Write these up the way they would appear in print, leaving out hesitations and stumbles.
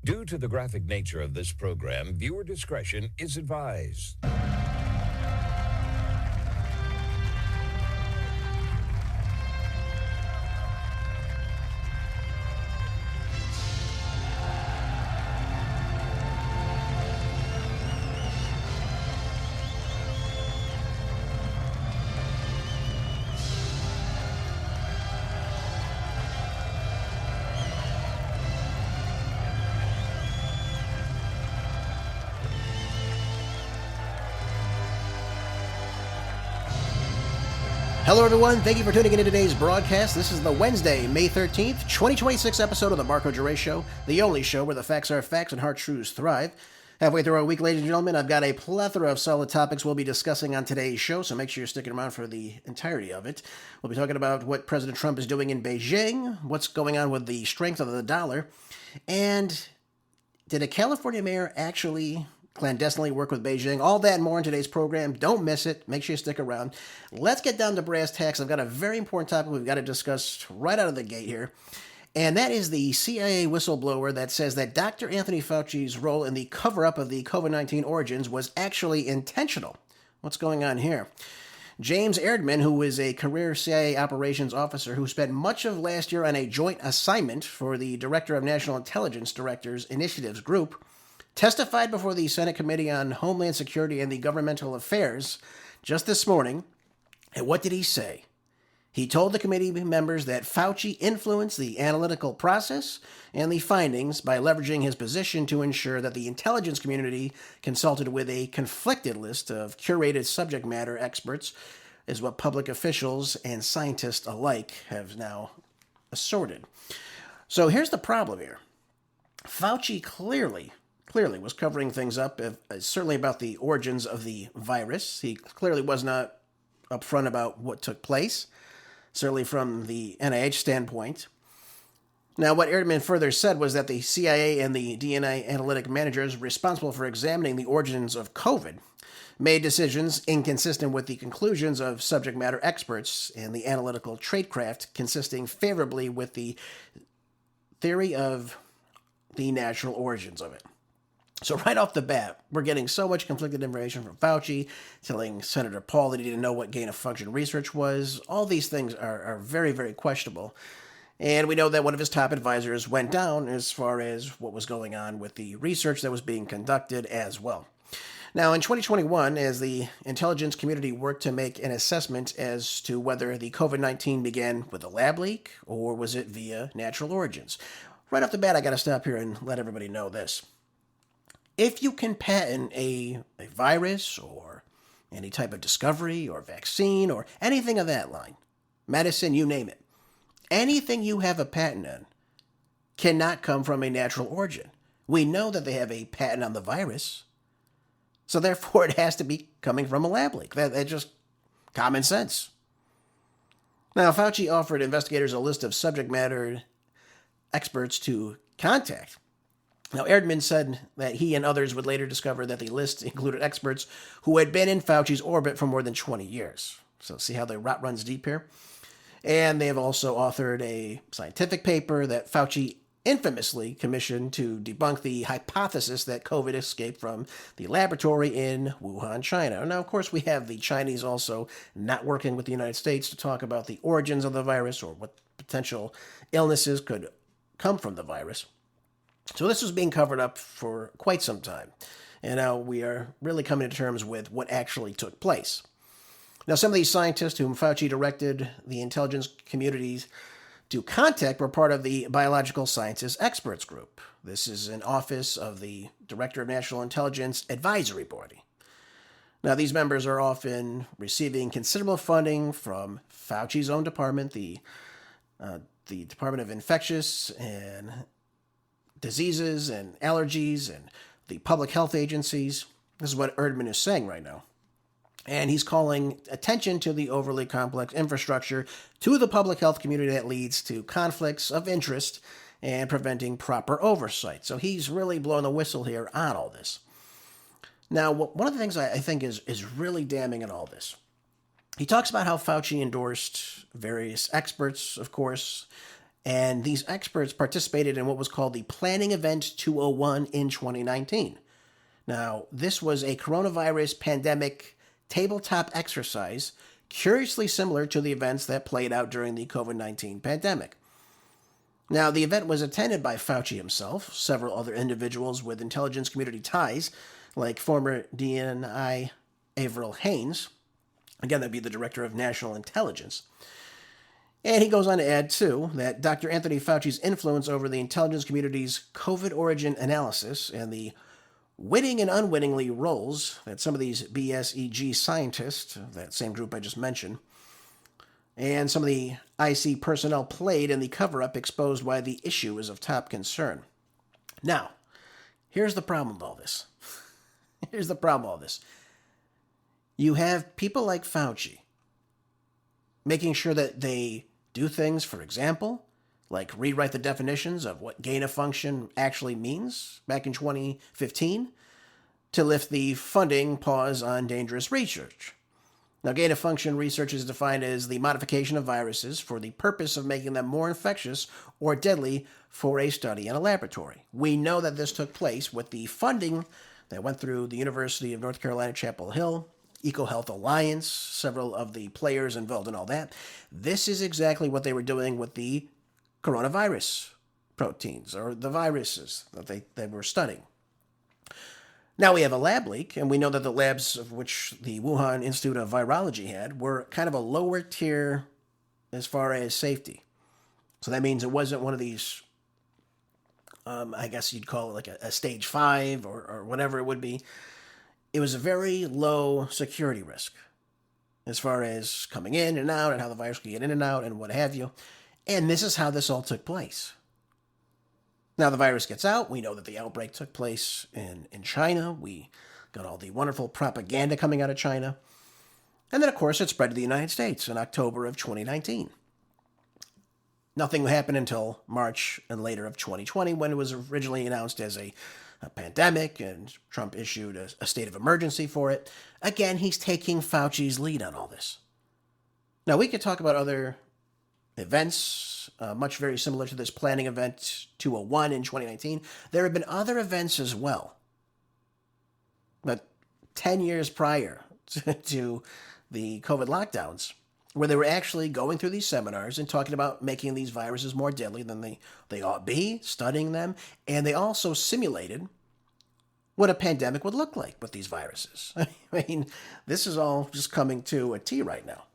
Due to the graphic nature of this program, viewer discretion is advised. Hello, everyone. Thank you for tuning in to today's broadcast. This is the Wednesday, May 13th, 2026 episode of the Marco Duray Show, the only show where the facts are facts and hard truths thrive. Halfway through our week, ladies and gentlemen, I've got a plethora of solid topics we'll be discussing on today's show, so make sure you're sticking around for the entirety of it. We'll be talking about what President Trump is doing in Beijing, what's going on with the strength of the dollar, and did a California mayor actually clandestinely work with Beijing? All that and more in today's program. Don't miss it. Make sure you stick around. Let's get down to brass tacks. I've got a very important topic we've got to discuss right out of the gate here, and that is the CIA whistleblower that says that Dr. Anthony Fauci's role in the cover-up of the COVID-19 origins was actually intentional. What's going on here? James Erdman, who is a career CIA operations officer who spent much of last year on a joint assignment for the Director of National Intelligence Directors Initiatives Group, testified before the Senate Committee on Homeland Security and the Governmental Affairs just this morning. And what did he say? He told the committee members that Fauci influenced the analytical process and the findings by leveraging his position to ensure that the intelligence community consulted with a conflicted list of curated subject matter experts, is what public officials and scientists alike have now asserted. So here's the problem here. Fauci clearly was covering things up, certainly about the origins of the virus. He clearly was not upfront about what took place, certainly from the NIH standpoint. Now, what Erdman further said was that the CIA and the DNA analytic managers responsible for examining the origins of COVID made decisions inconsistent with the conclusions of subject matter experts and the analytical tradecraft consisting favorably with the theory of the natural origins of it. So right off the bat, we're getting so much conflicted information from Fauci, telling Senator Paul that he didn't know what gain-of-function research was. All these things are very, very questionable. And we know that one of his top advisors went down as far as what was going on with the research that was being conducted as well. Now, in 2021, as the intelligence community worked to make an assessment as to whether the COVID-19 began with a lab leak or was it via natural origins, right off the bat, I got to stop here and let everybody know this. If you can patent a virus or any type of discovery or vaccine or anything of that line, medicine, you name it, anything you have a patent on cannot come from a natural origin. We know that they have a patent on the virus, so therefore it has to be coming from a lab leak. That's just common sense. Now, Fauci offered investigators a list of subject matter experts to contact. Now, Erdman said that he and others would later discover that the list included experts who had been in Fauci's orbit for more than 20 years. So see how the rot runs deep here? And they have also authored a scientific paper that Fauci infamously commissioned to debunk the hypothesis that COVID escaped from the laboratory in Wuhan, China. Now, of course, we have the Chinese also not working with the United States to talk about the origins of the virus or what potential illnesses could come from the virus. So this was being covered up for quite some time, and now we are really coming to terms with what actually took place. Now, some of these scientists whom Fauci directed the intelligence communities to contact were part of the Biological Sciences Experts Group. This is an office of the Director of National Intelligence Advisory Body. Now, these members are often receiving considerable funding from Fauci's own department, the Department of Infectious and Diseases and Allergies and the public health agencies. This is what Erdman is saying right now. And he's calling attention to the overly complex infrastructure to the public health community that leads to conflicts of interest and preventing proper oversight. So he's really blowing the whistle here on all this. Now, one of the things I think is really damning in all this, he talks about how Fauci endorsed various experts, of course, And these experts participated in what was called the Planning Event 201 in 2019. Now, this was a coronavirus pandemic tabletop exercise curiously similar to the events that played out during the COVID-19 pandemic. Now, the event was attended by Fauci himself, several other individuals with intelligence community ties, like former DNI Avril Haines. Again, that'd be the Director of National Intelligence. And he goes on to add, too, that Dr. Anthony Fauci's influence over the intelligence community's COVID origin analysis and the witting and unwittingly roles that some of these BSEG scientists, that same group I just mentioned, and some of the IC personnel played in the cover-up exposed why the issue is of top concern. Now, here's the problem with all this. You have people like Fauci making sure that they do things, for example, like rewrite the definitions of what gain of function actually means back in 2015 to lift the funding pause on dangerous research. Now, gain of function research is defined as the modification of viruses for the purpose of making them more infectious or deadly for a study in a laboratory. We know that this took place with the funding that went through the University of North Carolina, Chapel Hill, EcoHealth Alliance, several of the players involved in all that. This is exactly what they were doing with the coronavirus proteins, or the viruses that they were studying. Now we have a lab leak, and we know that the labs of which the Wuhan Institute of Virology had were kind of a lower tier as far as safety. So that means it wasn't one of these, I guess you'd call it like a stage 5 or whatever it would be. It was a very low security risk as far as coming in and out and how the virus could get in and out and what have you. And this is how this all took place. Now the virus gets out. We know that the outbreak took place in China. We got all the wonderful propaganda coming out of China. And then, of course, it spread to the United States in October of 2019. Nothing happened until March and later of 2020 when it was originally announced as a pandemic, and Trump issued a state of emergency for it. Again, he's taking Fauci's lead on all this. Now, we could talk about other events, much very similar to this planning event 201 in 2019. There have been other events as well. But 10 years prior to the COVID lockdowns, where they were actually going through these seminars and talking about making these viruses more deadly than they ought be, studying them, and they also simulated what a pandemic would look like with these viruses. I mean, this is all just coming to a T right now.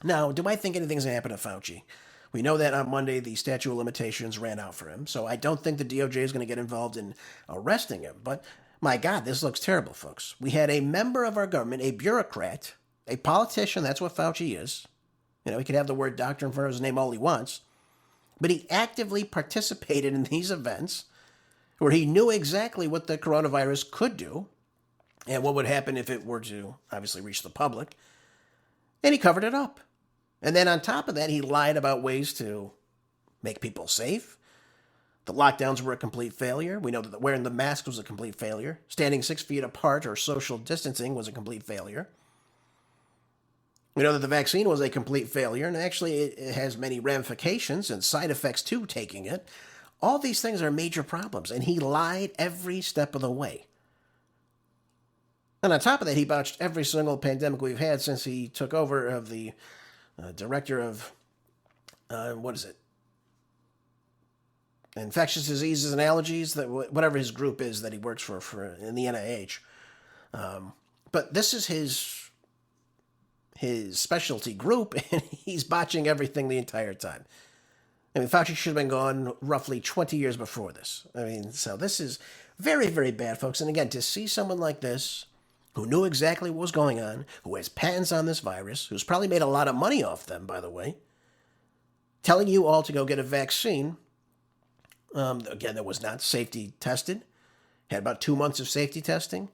Now, do I think anything's going to happen to Fauci? We know that on Monday the statute of limitations ran out for him, so I don't think the DOJ is going to get involved in arresting him. But, my God, this looks terrible, folks. We had a member of our government, a bureaucrat, a politician, that's what Fauci is. You know, he could have the word doctor in front of his name all he wants. But he actively participated in these events where he knew exactly what the coronavirus could do and what would happen if it were to, obviously, reach the public. And he covered it up. And then on top of that, he lied about ways to make people safe. The lockdowns were a complete failure. We know that wearing the mask was a complete failure. Standing 6 feet apart or social distancing was a complete failure. We know that the vaccine was a complete failure, and actually it has many ramifications and side effects to taking it. All these things are major problems, and he lied every step of the way. And on top of that, he botched every single pandemic we've had since he took over of the director of, infectious diseases and allergies, that whatever his group is that he works for in the NIH. But this is his specialty group, and he's botching everything the entire time. I mean, Fauci should have been gone roughly 20 years before this. I mean, so this is very, very bad, folks. And again, to see someone like this, who knew exactly what was going on, who has patents on this virus, who's probably made a lot of money off them, by the way, telling you all to go get a vaccine, again, that was not safety tested, had about 2 months of safety testing.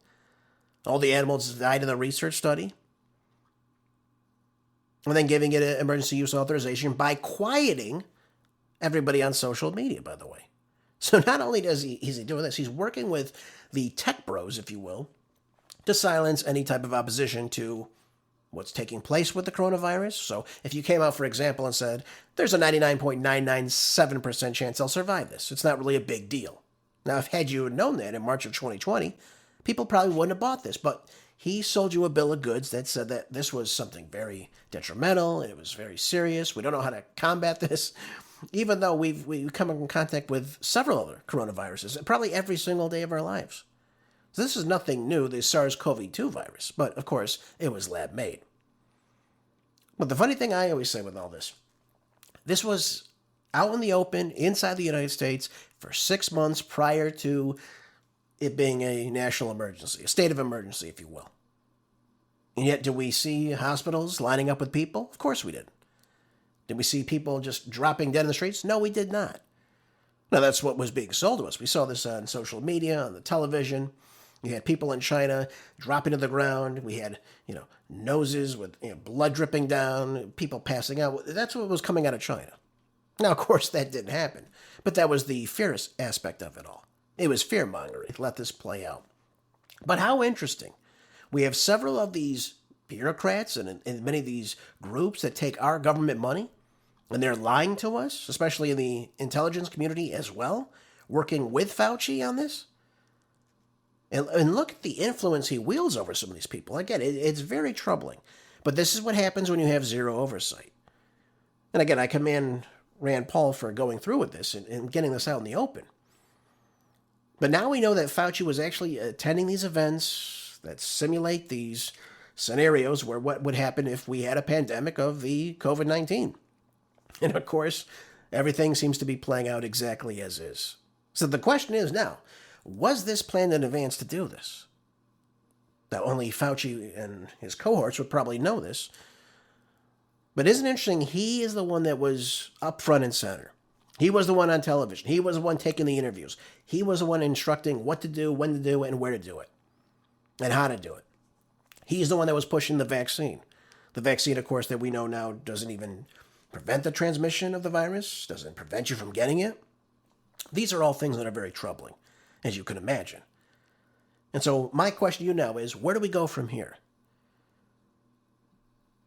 All the animals died in the research study. And then giving it an emergency use authorization by quieting everybody on social media, by the way. So not only is he doing this, he's working with the tech bros, if you will, to silence any type of opposition to what's taking place with the coronavirus. So if you came out, for example, and said, there's a 99.997% chance I'll survive this, it's not really a big deal. Now, if had you known that in March of 2020, people probably wouldn't have bought this, but he sold you a bill of goods that said that this was something very detrimental, it was very serious, we don't know how to combat this, even though we've come in contact with several other coronaviruses, probably every single day of our lives. So this is nothing new, the SARS-CoV-2 virus, but of course, it was lab-made. But the funny thing I always say with all this was out in the open, inside the United States, for 6 months prior to it being a national emergency, a state of emergency, if you will. And yet, did we see hospitals lining up with people? Of course we did. Did we see people just dropping dead in the streets? No, we did not. Now, that's what was being sold to us. We saw this on social media, on the television. We had people in China dropping to the ground. We had, noses with blood dripping down, people passing out. That's what was coming out of China. Now, of course, that didn't happen. But that was the fear aspect of it all. It was fear-mongering. Let this play out. But how interesting. We have several of these bureaucrats and many of these groups that take our government money, and they're lying to us, especially in the intelligence community as well, working with Fauci on this. And look at the influence he wields over some of these people. Again, it's very troubling. But this is what happens when you have zero oversight. And again, I commend Rand Paul for going through with this and getting this out in the open. But now we know that Fauci was actually attending these events that simulate these scenarios where what would happen if we had a pandemic of the COVID-19. And of course, everything seems to be playing out exactly as is. So the question is now, was this planned in advance to do this? Now, only Fauci and his cohorts would probably know this. But isn't it interesting, he is the one that was up front and center. He was the one on television. He was the one taking the interviews. He was the one instructing what to do, when to do it, and where to do it, and how to do it. He's the one that was pushing the vaccine. The vaccine, of course, that we know now doesn't even prevent the transmission of the virus, doesn't prevent you from getting it. These are all things that are very troubling, as you can imagine. And so my question to you now is, where do we go from here?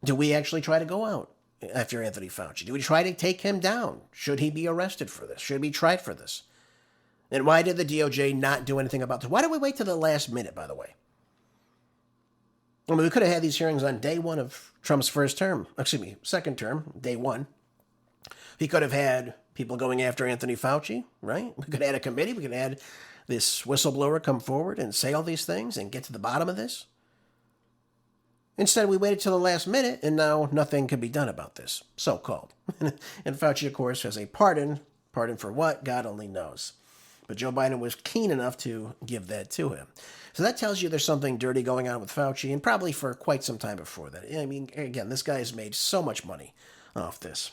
Do we actually try to go out after Anthony Fauci? Do we try to take him down? Should he be arrested for this? Should he be tried for this? And why did the DOJ not do anything about this? Why did we wait till the last minute, by the way? I mean, we could have had these hearings on day one of Trump's second term, day one. He could have had people going after Anthony Fauci, right? We could have had a committee. We could have had this whistleblower come forward and say all these things and get to the bottom of this. Instead, we waited till the last minute, and now nothing can be done about this, so-called. And Fauci, of course, has a pardon. Pardon for what? God only knows. But Joe Biden was keen enough to give that to him. So that tells you there's something dirty going on with Fauci, and probably for quite some time before that. I mean, again, this guy has made so much money off this.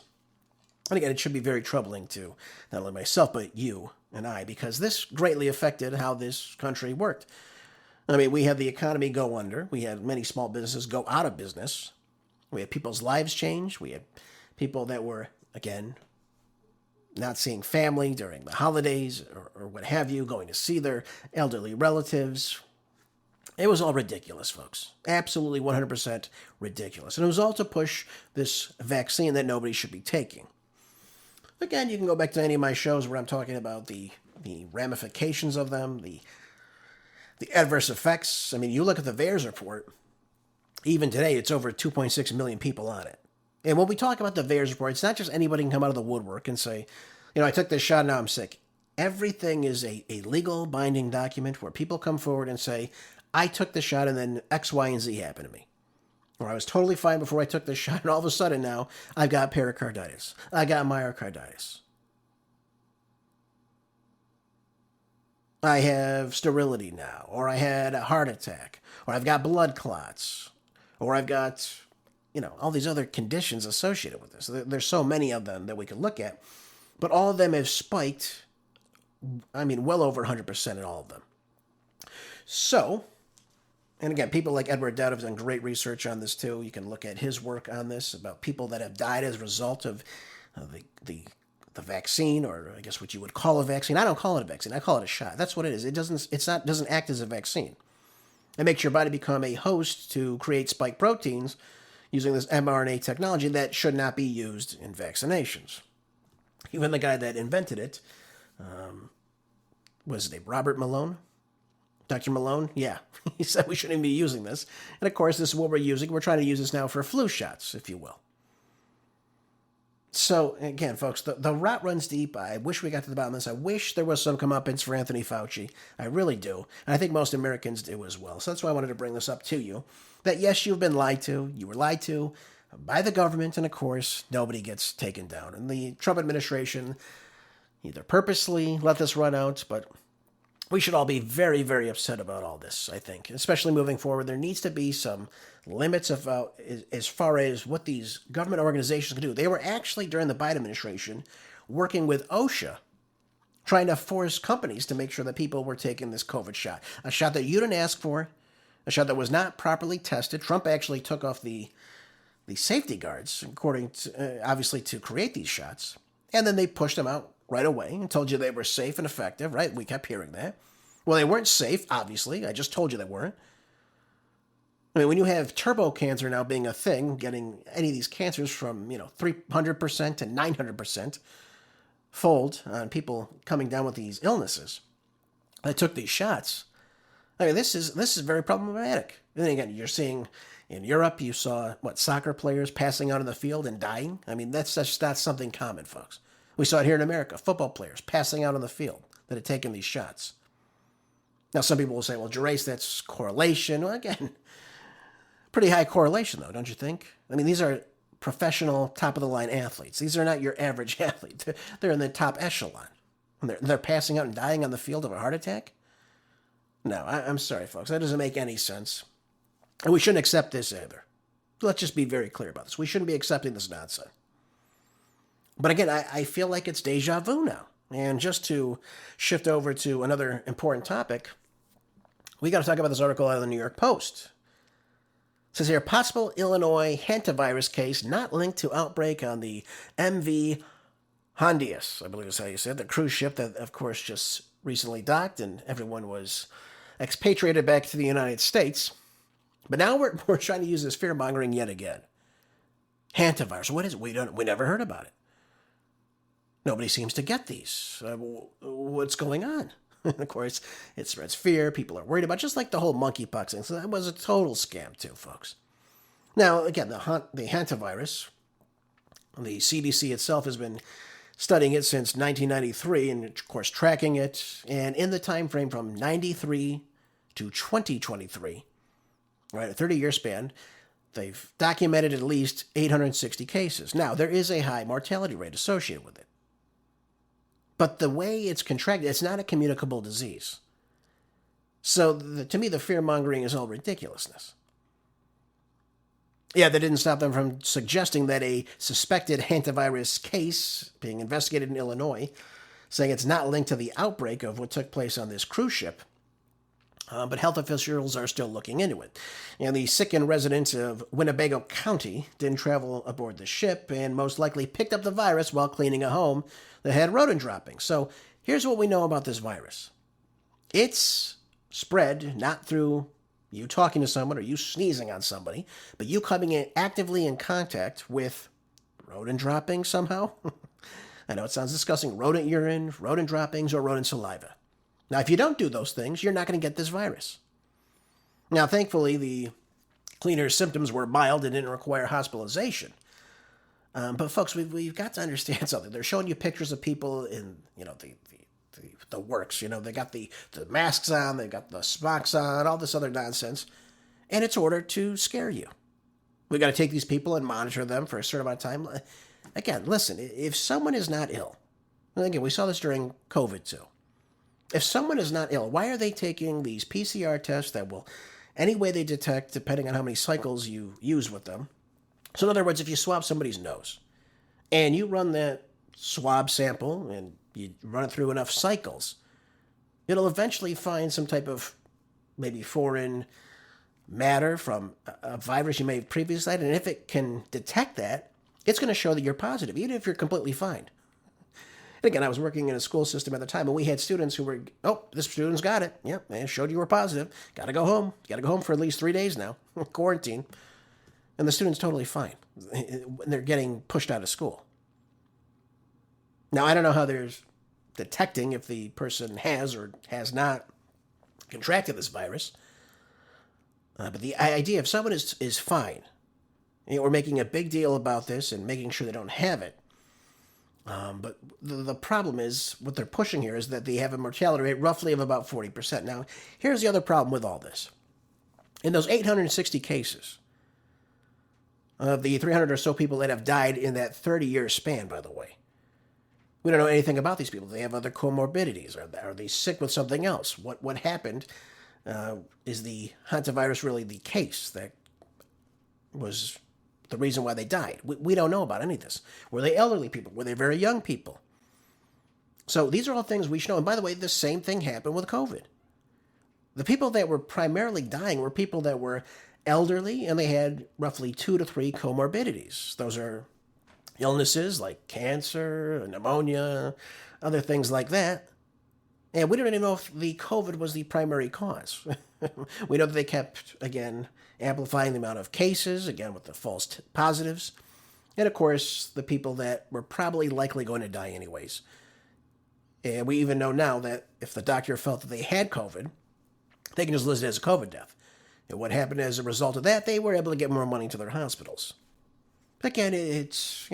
And again, it should be very troubling to not only myself, but you and I, because this greatly affected how this country worked. I mean, we had the economy go under. We had many small businesses go out of business. We had people's lives change. We had people that were, again, not seeing family during the holidays or what have you, going to see their elderly relatives. It was all ridiculous, folks. Absolutely 100% ridiculous. And it was all to push this vaccine that nobody should be taking. Again, you can go back to any of my shows where I'm talking about the ramifications of them, the adverse effects. I mean, you look at the VAERS report, even today, it's over 2.6 million people on it. And when we talk about the VAERS report, it's not just anybody can come out of the woodwork and say, I took this shot, now I'm sick. Everything is a legal binding document where people come forward and say, I took the shot and then X, Y, and Z happened to me. Or I was totally fine before I took this shot, and all of a sudden now, I've got pericarditis. I got myocarditis. I have sterility now, or I had a heart attack, or I've got blood clots, or I've got, all these other conditions associated with this. There's so many of them that we could look at, but all of them have spiked, well over 100% in all of them. So, and again, people like Edward Dowd have done great research on this too. You can look at his work on this, about people that have died as a result of the vaccine, or I guess what you would call a vaccine. I don't call it a vaccine. I call it a shot. That's what it is. It doesn't act as a vaccine. It makes your body become a host to create spike proteins using this mRNA technology that should not be used in vaccinations. Even the guy that invented it, was his name Robert Malone? Dr. Malone? Yeah. He said we shouldn't even be using this. And of course, this is what we're using. We're trying to use this now for flu shots, if you will. So, again, folks, the rot runs deep. I wish we got to the bottom of this. I wish there was some comeuppance for Anthony Fauci. I really do. And I think most Americans do as well. So that's why I wanted to bring this up to you. That, yes, you've been lied to. You were lied to by the government. And, of course, nobody gets taken down. And the Trump administration either purposely let this run out, but we should all be very, very upset about all this, I think. Especially moving forward. There needs to be some limits about as far as what these government organizations can do. They were actually, during the Biden administration, working with OSHA, trying to force companies to make sure that people were taking this COVID shot. A shot that you didn't ask for, a shot that was not properly tested. Trump actually took off the safety guards, according to, obviously, to create these shots. And then they pushed them out right away and told you they were safe and effective, right? We kept hearing that. Well, they weren't safe, obviously. I just told you they weren't. I mean, when you have turbo cancer now being a thing, getting any of these cancers from, 300% to 900% fold on people coming down with these illnesses that took these shots. I mean, this is very problematic. And then again, you're seeing in Europe, you saw, soccer players passing out in the field and dying. I mean, that's something common, folks. We saw it here in America, football players passing out on the field that had taken these shots. Now, some people will say, well, Gerace, that's correlation. Well, again, pretty high correlation, though, don't you think? I mean, these are professional, top-of-the-line athletes. These are not your average athlete. They're in the top echelon. And they're passing out and dying on the field of a heart attack? No, I'm sorry, folks. That doesn't make any sense. And we shouldn't accept this either. Let's just be very clear about this. We shouldn't be accepting this nonsense. But again, I feel like it's deja vu now. And just to shift over to another important topic, we got to talk about this article out of the New York Post. It says here, possible Illinois hantavirus case not linked to outbreak on the MV Hondius, I believe is how you said, the cruise ship that, of course, just recently docked and everyone was expatriated back to the United States. But now we're trying to use this fear-mongering yet again. Hantavirus, what is it? We never heard about it. Nobody seems to get these. What's going on? Of course, it spreads fear. People are worried about it, just like the whole monkeypox thing. So that was a total scam too, folks. Now, again, the hantavirus, the CDC itself has been studying it since 1993 and, of course, tracking it. And in the time frame from 93 to 2023, right, a 30-year span, they've documented at least 860 cases. Now, there is a high mortality rate associated with it. But the way it's contracted, it's not a communicable disease. So, to me, the fear-mongering is all ridiculousness. Yeah, that didn't stop them from suggesting that a suspected hantavirus case being investigated in Illinois, saying it's not linked to the outbreak of what took place on this cruise ship. But health officials are still looking into it. And the sickened residents of Winnebago County didn't travel aboard the ship and most likely picked up the virus while cleaning a home that had rodent droppings. So here's what we know about this virus. It's spread not through you talking to someone or you sneezing on somebody, but you coming in actively in contact with rodent droppings somehow. I know it sounds disgusting. Rodent urine, rodent droppings, or rodent saliva. Now, if you don't do those things, you're not going to get this virus. Now, thankfully, the cleaner's symptoms were mild and didn't require hospitalization. But, folks, we've got to understand something. They're showing you pictures of people in, the works. They got the masks on, they've got the smocks on, all this other nonsense. And it's ordered to scare you. We got to take these people and monitor them for a certain amount of time. Again, listen, if someone is not ill, and again, we saw this during COVID, too. If someone is not ill, why are they taking these PCR tests that will, any way they detect, depending on how many cycles you use with them? So in other words, if you swab somebody's nose and you run that swab sample and you run it through enough cycles, it'll eventually find some type of maybe foreign matter from a virus you may have previously had. And if it can detect that, it's going to show that you're positive, even if you're completely fine. And again, I was working in a school system at the time, and we had students who were, this student's got it. Yep, man, showed you were positive. Got to go home. Got to go home for at least 3 days now. Quarantine. and the student's totally fine. They're getting pushed out of school. Now, I don't know how there's detecting if the person has or has not contracted this virus. But the idea if someone is fine, we're making a big deal about this and making sure they don't have it. But the problem is, what they're pushing here is that they have a mortality rate roughly of about 40%. Now, here's the other problem with all this. In those 860 cases, of the 300 or so people that have died in that 30-year span, by the way, we don't know anything about these people. Do they have other comorbidities? Are they sick with something else? What happened? Is the hantavirus really the case that was the reason why they died? We don't know about any of this. Were they elderly people? Were they very young people? So these are all things we should know. And by the way, the same thing happened with COVID. The people that were primarily dying were people that were elderly, and they had roughly 2 to 3 comorbidities. Those are illnesses like cancer, pneumonia, other things like that. And we don't even know if the COVID was the primary cause. We know that they kept, again, amplifying the amount of cases, again, with the false positives. And, of course, the people that were probably likely going to die anyways. And we even know now that if the doctor felt that they had COVID, they can just list it as a COVID death. And what happened as a result of that, they were able to get more money to their hospitals. Again, it's,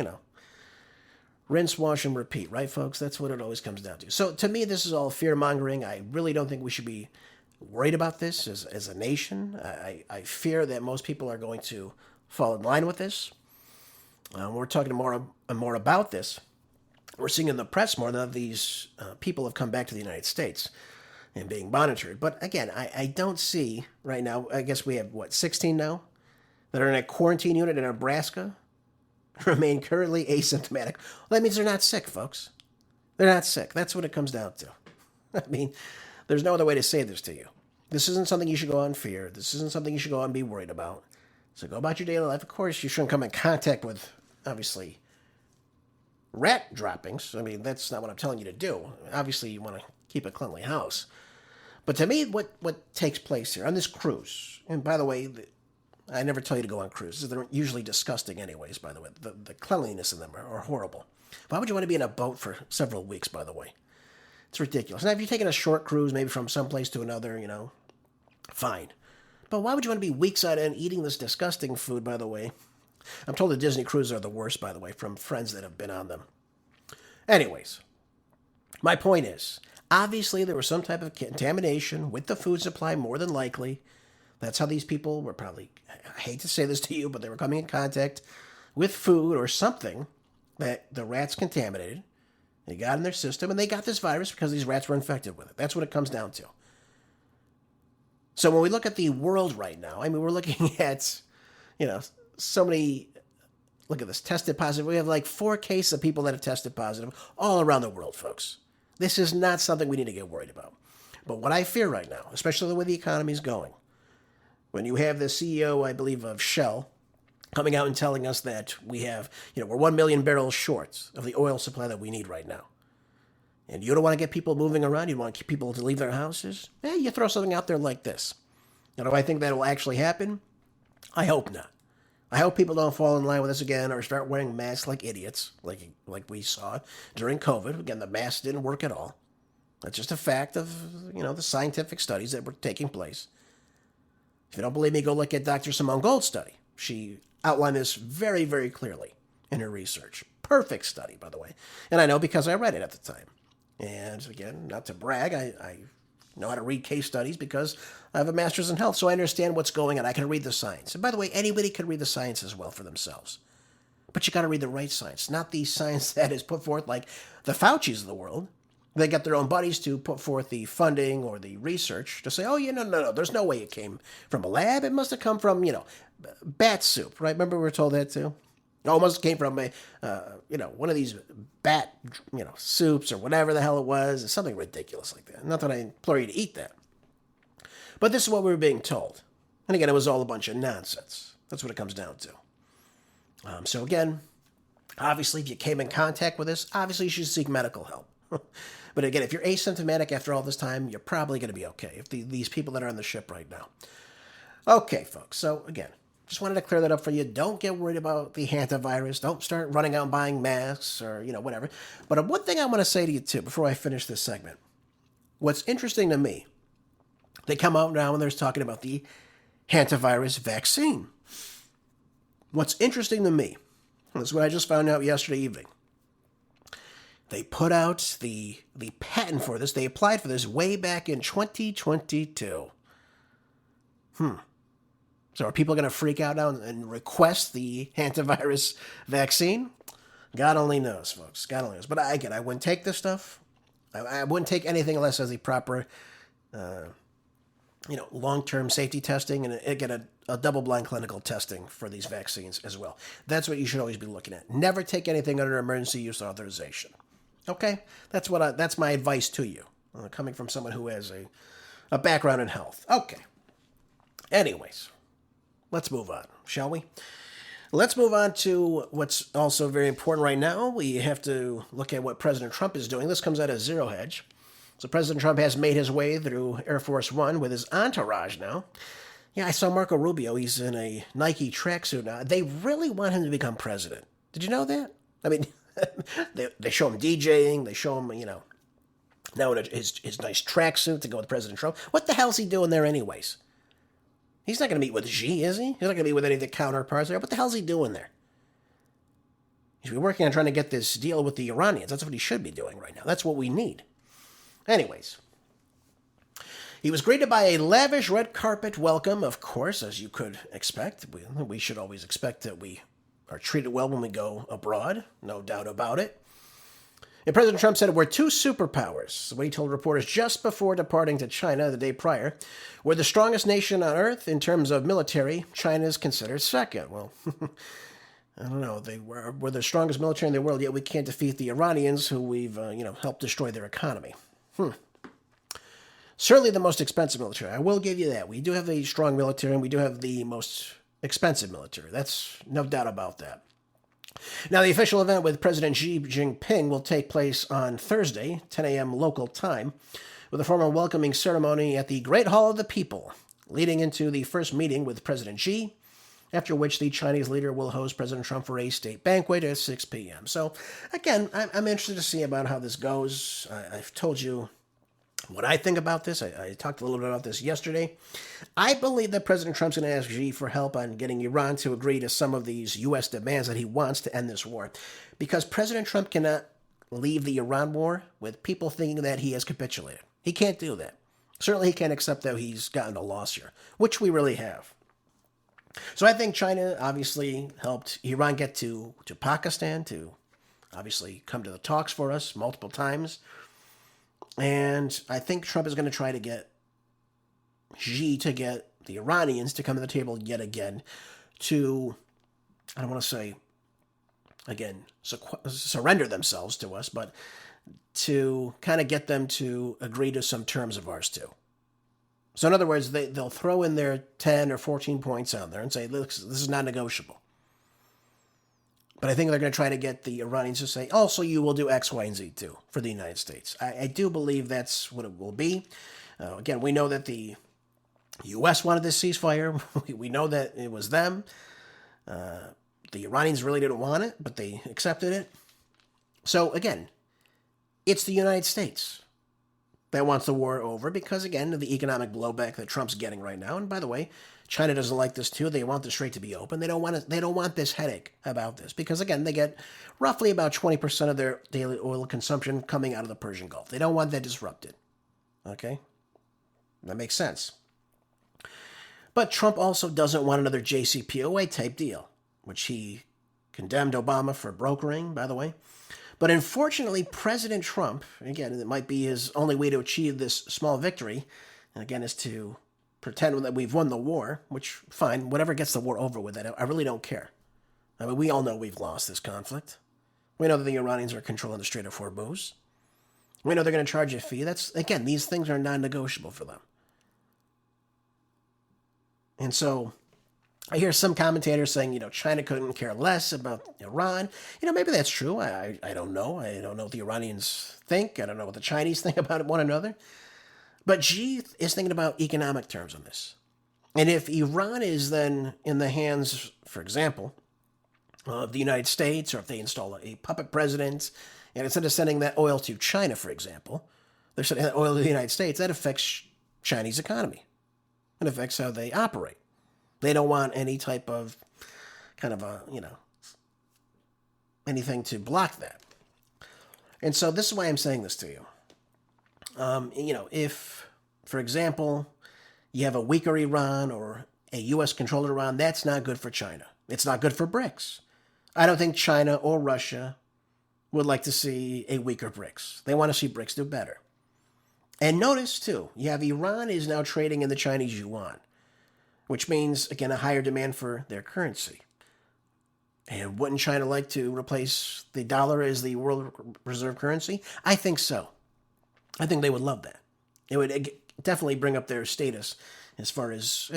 rinse, wash, and repeat, right, folks? That's what it always comes down to. So to me, this is all fear-mongering. I really don't think we should be worried about this as a nation. I fear that most people are going to fall in line with this. We're talking more about this. We're seeing in the press more that these people have come back to the United States and being monitored. But again, I don't see right now, I guess we have, 16 now that are in a quarantine unit in Nebraska, remain currently asymptomatic. Well, that means they're not sick, folks. They're not sick. That's what it comes down to. I mean, there's no other way to say this to you. This isn't something you should go on fear. This isn't something you should go on and be worried about. So go about your daily life. Of course, you shouldn't come in contact with, obviously, rat droppings. I mean, that's not what I'm telling you to do. Obviously, you want to keep a cleanly house. But to me, what takes place here on this cruise, and by the way, I never tell you to go on cruises. They're usually disgusting anyways, by the way. The cleanliness in them are horrible. Why would you want to be in a boat for several weeks, by the way? It's ridiculous. Now, if you're taking a short cruise, maybe from someplace to another, fine. But why would you want to be weeks on end eating this disgusting food, by the way? I'm told the Disney cruises are the worst, by the way, from friends that have been on them. Anyways, my point is, obviously there was some type of contamination with the food supply, more than likely. That's how these people were probably, I hate to say this to you, but they were coming in contact with food or something that the rats contaminated. They got in their system, and they got this virus because these rats were infected with it. That's what it comes down to. So when we look at the world right now, I mean, we're looking at, so many, look at this, tested positive. We have like 4 cases of people that have tested positive all around the world, folks. This is not something we need to get worried about. But what I fear right now, especially the way the economy is going, when you have the CEO, I believe, of Shell coming out and telling us that we have, we're 1 million barrels short of the oil supply that we need right now. And you don't want to get people moving around. You don't want to keep people to leave their houses. You throw something out there like this. Now, do I think that will actually happen? I hope not. I hope people don't fall in line with us again or start wearing masks like idiots, like we saw during COVID. Again, the masks didn't work at all. That's just a fact of, the scientific studies that were taking place. If you don't believe me, go look at Dr. Simone Gold's study. She outlined this very, very clearly in her research. Perfect study, by the way. And I know because I read it at the time. And again, not to brag, I know how to read case studies because I have a master's in health, so I understand what's going on. I can read the science. And by the way, anybody can read the science as well for themselves. But you got to read the right science, not the science that is put forth like the Faucis of the world. They got their own buddies to put forth the funding or the research to say, no, there's no way it came from a lab. It must have come from, bat soup, right? Remember we were told that too? Oh, it must have came from one of these bat, soups or whatever the hell it was. It's something ridiculous like that. Not that I implore you to eat that. But this is what we were being told. And again, it was all a bunch of nonsense. That's what it comes down to. So again, obviously, if you came in contact with this, obviously you should seek medical help. But again, if you're asymptomatic after all this time, you're probably going to be okay. If these people that are on the ship right now. Okay, folks. So again, Just wanted to clear that up for you. Don't get worried about the hantavirus. Don't start running out and buying masks or, whatever. But one thing I want to say to you, too, before I finish this segment. What's interesting to me, they come out now and they're talking about the hantavirus vaccine. What's interesting to me, this is what I just found out yesterday evening. They put out the patent for this. They applied for this way back in 2022. So are people going to freak out now and request the hantavirus vaccine? God only knows, folks. God only knows. But again, I wouldn't take this stuff. I wouldn't take anything unless as the proper, long-term safety testing and again, a double-blind clinical testing for these vaccines as well. That's what you should always be looking at. Never take anything under emergency use authorization. Okay? That's my advice to you, coming from someone who has a background in health. Okay. Anyways. Let's move on, shall we? Let's move on to what's also very important right now. We have to look at what President Trump is doing. This comes out of ZeroHedge. So President Trump has made his way through Air Force One with his entourage now. Yeah, I saw Marco Rubio. He's in a Nike tracksuit now. They really want him to become president. Did you know that? I mean, they show him DJing. They show him, now in his nice tracksuit to go with President Trump. What the hell's he doing there anyways? He's not going to meet with Xi, is he? He's not going to meet with any of the counterparts there. What the hell's he doing there? He should be working on trying to get this deal with the Iranians. That's what he should be doing right now. That's what we need. Anyways. He was greeted by a lavish red carpet welcome, of course, as you could expect. We should always expect that we are treated well when we go abroad. No doubt about it. And President Trump said we're two superpowers, what he told reporters just before departing to China the day prior. We're the strongest nation on earth in terms of military. China is considered second. Well, I don't know. We're the strongest military in the world, yet we can't defeat the Iranians, who we've helped destroy their economy. Certainly the most expensive military. I will give you that. We do have a strong military, and we do have the most expensive military. That's no doubt about that. Now, the official event with President Xi Jinping will take place on Thursday, 10 a.m. local time, with a formal welcoming ceremony at the Great Hall of the People, leading into the first meeting with President Xi, after which the Chinese leader will host President Trump for a state banquet at 6 p.m. So, again, I'm interested to see about how this goes. I've told you what I think about this. I talked a little bit about this yesterday. I believe that President Trump's going to ask Xi for help on getting Iran to agree to some of these U.S. demands that he wants to end this war. Because President Trump cannot leave the Iran war with people thinking that he has capitulated. He can't do that. Certainly he can't accept that he's gotten a loss here, which we really have. So I think China obviously helped Iran get to Pakistan, to obviously come to the talks for us multiple times. And I think Trump is going to try to get Xi to get the Iranians to come to the table yet again to, I don't want to say, again, surrender themselves to us, but to kind of get them to agree to some terms of ours too. So in other words, they'll throw in their 10 or 14 points on there and say, look, this is not negotiable. But I think they're going to try to get the Iranians to say, also, you will do X, Y, and Z too for the United States. I do believe that's what it will be. Again, we know that the U.S. wanted this ceasefire. We know that it was them. The Iranians really didn't want it, but they accepted it. So again, it's the United States that wants the war over because, again, of the economic blowback that Trump's getting right now. And by the way, China doesn't like this too. They want the strait to be open. They don't want this headache about this because, again, they get roughly about 20% of their daily oil consumption coming out of the Persian Gulf. They don't want that disrupted. Okay? That makes sense. But Trump also doesn't want another JCPOA type deal, which he condemned Obama for brokering, by the way. But unfortunately, President Trump, again, it might be his only way to achieve this small victory, and again, is to pretend that we've won the war, which, fine, whatever gets the war over with, I really don't care. I mean, we all know we've lost this conflict. We know that the Iranians are controlling the Strait of Hormuz. We know they're going to charge a fee. Again, these things are non-negotiable for them. And so I hear some commentators saying, China couldn't care less about Iran. Maybe that's true. I don't know. I don't know what the Iranians think. I don't know what the Chinese think about one another. But Xi is thinking about economic terms on this. And if Iran is then in the hands, for example, of the United States, or if they install a puppet president, and instead of sending that oil to China, for example, they're sending that oil to the United States, that affects Chinese economy. It affects how they operate. They don't want any type of anything to block that. And so this is why I'm saying this to you. If, for example, you have a weaker Iran or a U.S.-controlled Iran, that's not good for China. It's not good for BRICS. I don't think China or Russia would like to see a weaker BRICS. They want to see BRICS do better. And notice, too, you have Iran is now trading in the Chinese yuan, which means, again, a higher demand for their currency. And wouldn't China like to replace the dollar as the world reserve currency? I think so. I think they would love that. It would definitely bring up their status as far as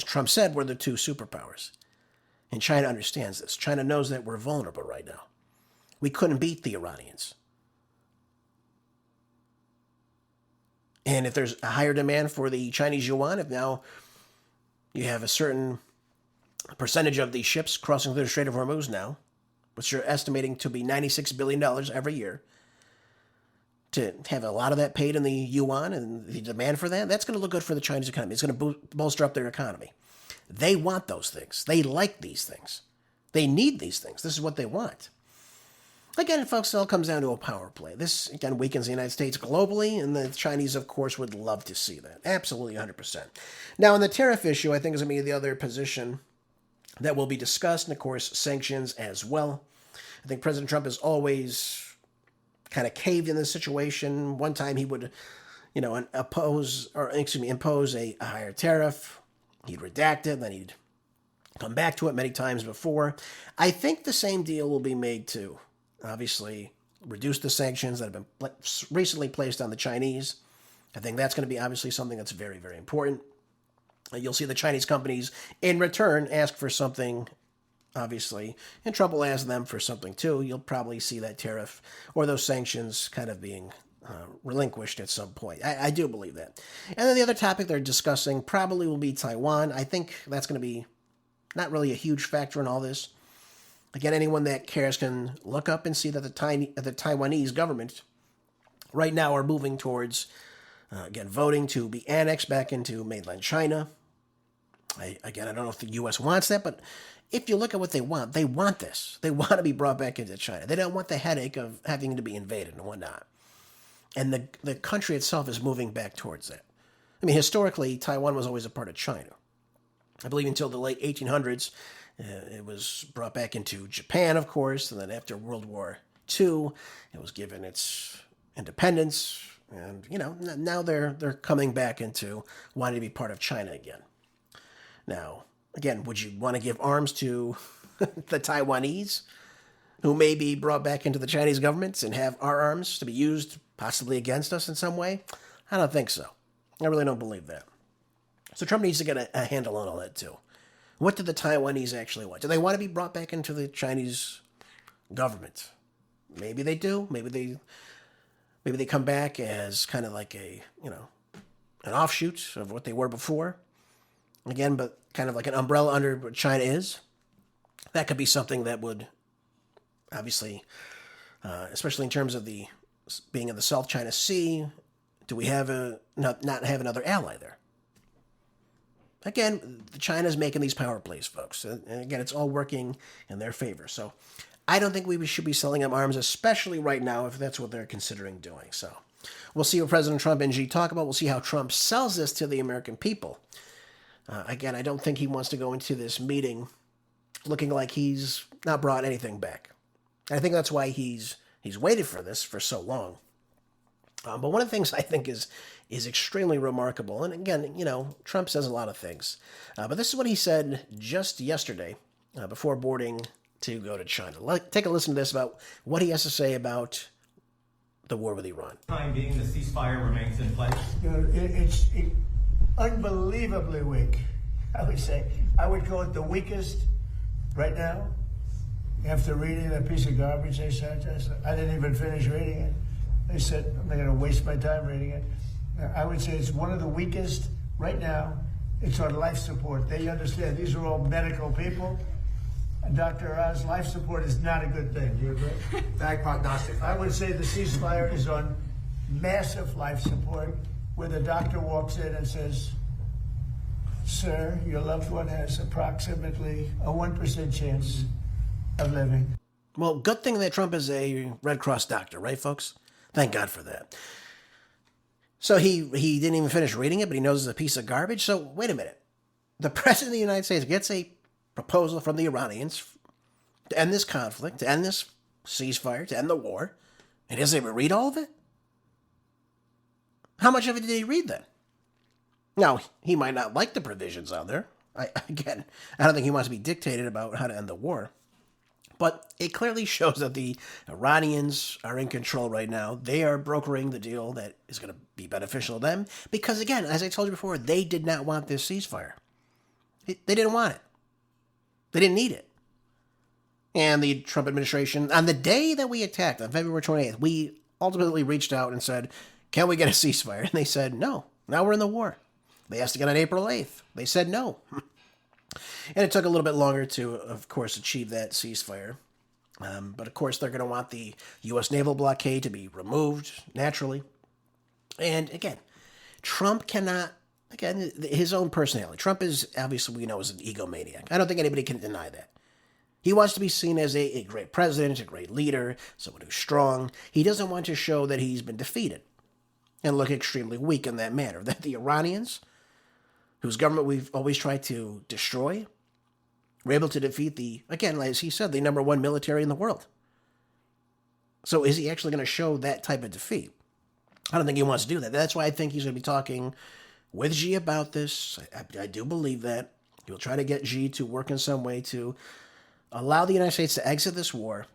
Trump said, we're the two superpowers. And China understands this. China knows that we're vulnerable right now. We couldn't beat the Iranians. And if there's a higher demand for the Chinese yuan, if now you have a certain percentage of these ships crossing through the Strait of Hormuz now, which you're estimating to be $96 billion every year, to have a lot of that paid in the yuan and the demand for that, that's going to look good for the Chinese economy. It's going to bolster up their economy. They want those things. They like these things. They need these things. This is what they want. Again, folks, it all comes down to a power play. This, again, weakens the United States globally, and the Chinese, of course, would love to see that. Absolutely, 100%. Now, on the tariff issue, I think is going to be the other position that will be discussed, and, of course, sanctions as well. I think President Trump has always kind of caved in this situation. One time he would, impose a higher tariff. He'd redact it, then he'd come back to it many times before. I think the same deal will be made, too. Obviously, reduce the sanctions that have been recently placed on the Chinese. I think that's going to be obviously something that's very, very important. You'll see the Chinese companies in return ask for something, obviously, and Trump will ask them for something too. You'll probably see that tariff or those sanctions kind of being relinquished at some point. I do believe that. And then the other topic they're discussing probably will be Taiwan. I think that's going to be not really a huge factor in all this. Again, anyone that cares can look up and see that the Taiwanese government right now are moving towards, voting to be annexed back into mainland China. I don't know if the U.S. wants that, but if you look at what they want this. They want to be brought back into China. They don't want the headache of having to be invaded and whatnot. And the country itself is moving back towards that. I mean, historically, Taiwan was always a part of China. I believe until the late 1800s, it was brought back into Japan, of course, and then after World War II, it was given its independence. And, now they're coming back into wanting to be part of China again. Now, again, would you want to give arms to the Taiwanese, who may be brought back into the Chinese government and have our arms to be used possibly against us in some way? I don't think so. I really don't believe that. So Trump needs to get a handle on all that, too. What do the Taiwanese actually want? Do they want to be brought back into the Chinese government? Maybe they do. Maybe they come back as kind of like an offshoot of what they were before. Again, but kind of like an umbrella under what China is. That could be something that would, obviously, especially in terms of the being in the South China Sea, do we have not have another ally there? Again, China's making these power plays, folks. And again, it's all working in their favor. So I don't think we should be selling them arms, especially right now, if that's what they're considering doing. So we'll see what President Trump and Xi talk about. We'll see how Trump sells this to the American people. Again, I don't think he wants to go into this meeting looking like he's not brought anything back. And I think that's why he's waited for this for so long. But one of the things I think is extremely remarkable, and again, Trump says a lot of things, but this is what he said just yesterday before boarding to go to China. Take a listen to this about what he has to say about the war with Iran. Time being, the ceasefire remains in place. It's unbelievably weak, I would say. I would call it the weakest right now. After reading that piece of garbage they sent us, I didn't even finish reading it. They said, I'm not going to waste my time reading it. I would say it's one of the weakest right now It's on life support. They understand these are all medical people. And Dr. Oz, life support is not a good thing. Do you agree? Bad prognostic. I would say the ceasefire is on massive life support, where the doctor walks in and says, sir, your loved one has approximately a 1% chance of living. Well, good thing that Trump is a Red Cross doctor, right, folks? Thank God for that. So he didn't even finish reading it, but he knows it's a piece of garbage. So wait a minute. The President of the United States gets a proposal from the Iranians to end this conflict, to end this ceasefire, to end the war, and he doesn't even read all of it? How much of it did he read then? Now, he might not like the provisions on there. I don't think he wants to be dictated about how to end the war. But it clearly shows that the Iranians are in control right now. They are brokering the deal that is going to be beneficial to them. Because, again, as I told you before, they did not want this ceasefire. They didn't want it. They didn't need it. And the Trump administration, on the day that we attacked, on February 28th, we ultimately reached out and said, can we get a ceasefire? And they said, no. Now we're in the war. They asked again on April 8th. They said no. And it took a little bit longer to, of course, achieve that ceasefire. But, of course, they're going to want the U.S. naval blockade to be removed, naturally. And, again, Trump cannot, again, his own personality. Trump is, obviously, we know, is an egomaniac. I don't think anybody can deny that. He wants to be seen as a great president, a great leader, someone who's strong. He doesn't want to show that he's been defeated and look extremely weak in that manner. That the Iranians, whose government we've always tried to destroy, were able to defeat again, as he said, the number one military in the world. So is he actually going to show that type of defeat? I don't think he wants to do that. That's why I think he's going to be talking with Xi about this. I do believe that. He'll try to get Xi to work in some way to allow the United States to exit this war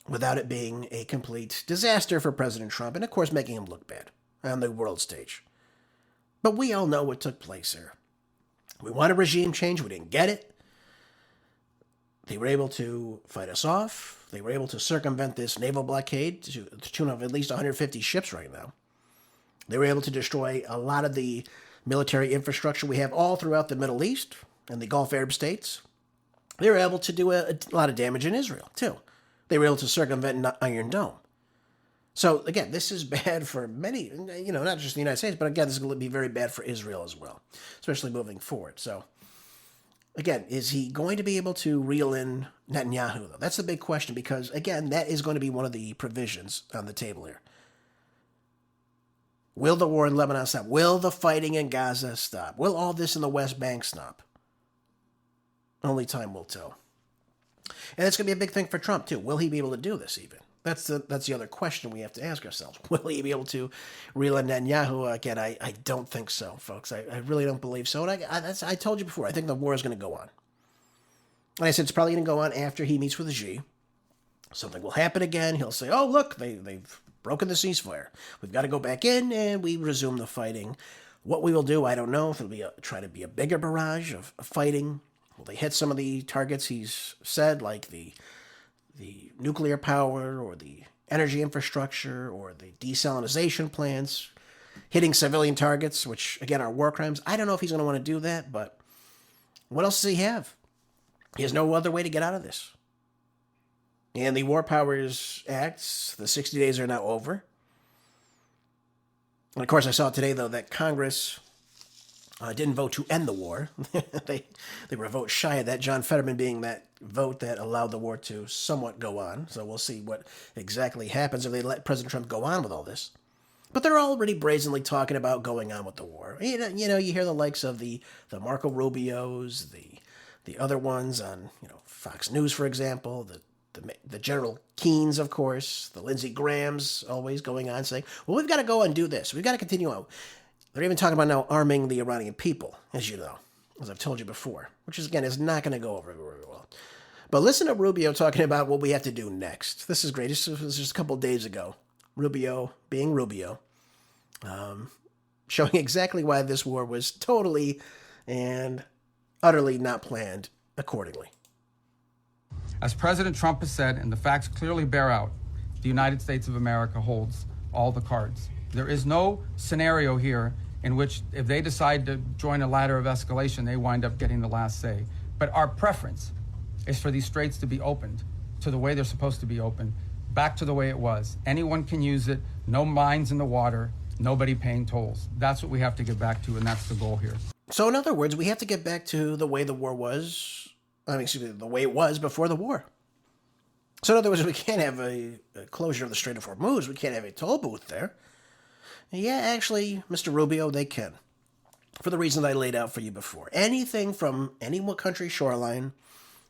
without it being a complete disaster for President Trump, and of course making him look bad on the world stage. But we all know what took place here. We wanted regime change. We didn't get it. They were able to fight us off. They were able to circumvent this naval blockade to the tune of at least 150 ships right now. They were able to destroy a lot of the military infrastructure we have all throughout the Middle East and the Gulf Arab states. They were able to do a lot of damage in Israel, too. They were able to circumvent Iron Dome. So, again, this is bad for many, not just the United States, but again, this is going to be very bad for Israel as well, especially moving forward. So, again, is he going to be able to reel in Netanyahu, though? That's the big question because, again, that is going to be one of the provisions on the table here. Will the war in Lebanon stop? Will the fighting in Gaza stop? Will all this in the West Bank stop? Only time will tell. And it's going to be a big thing for Trump, too. Will he be able to do this even? That's the other question we have to ask ourselves. Will he be able to reel in Netanyahu? Again, I don't think so, folks. I really don't believe so. And I told you before, I think the war is going to go on. And I said it's probably going to go on after he meets with Xi. Something will happen again. He'll say, oh, look, they've broken the ceasefire. We've got to go back in, and we resume the fighting. What we will do, I don't know. If it'll be try to be a bigger barrage of fighting. Will they hit some of the targets he's said, like the nuclear power or the energy infrastructure or the desalination plants, hitting civilian targets, which, again, are war crimes? I don't know if he's going to want to do that, but what else does he have? He has no other way to get out of this. And the War Powers Act, the 60 days are now over. And, of course, I saw today, though, that Congress didn't vote to end the war. They were a vote shy of that, John Fetterman being that vote that allowed the war to somewhat go on. So we'll see what exactly happens if they let President Trump go on with all this. But they're already brazenly talking about going on with the war. You hear the likes of the Marco Rubios, the other ones on Fox News, for example, the General Keens, of course, the Lindsey Grahams always going on saying, well, we've got to go and do this. We've got to continue on. They're even talking about now arming the Iranian people, as you know, as I've told you before, which is, again, is not going to go over very well. But listen to Rubio talking about what we have to do next. This is great. This was just a couple of days ago. Rubio being Rubio, showing exactly why this war was totally and utterly not planned accordingly. As President Trump has said, and the facts clearly bear out, the United States of America holds all the cards. There is no scenario here in which if they decide to join a ladder of escalation, they wind up getting the last say. But our preference is for these straits to be opened to the way they're supposed to be opened, back to the way it was. Anyone can use it, no mines in the water, nobody paying tolls. That's what we have to get back to, and that's the goal here. So in other words, we have to get back to the way the war was, the way it was before the war. So in other words, we can't have a closure of the Strait of Hormuz. We can't have a toll booth there. Yeah, actually, Mr. Rubio, they can. For the reason I laid out for you before. Anything from any country shoreline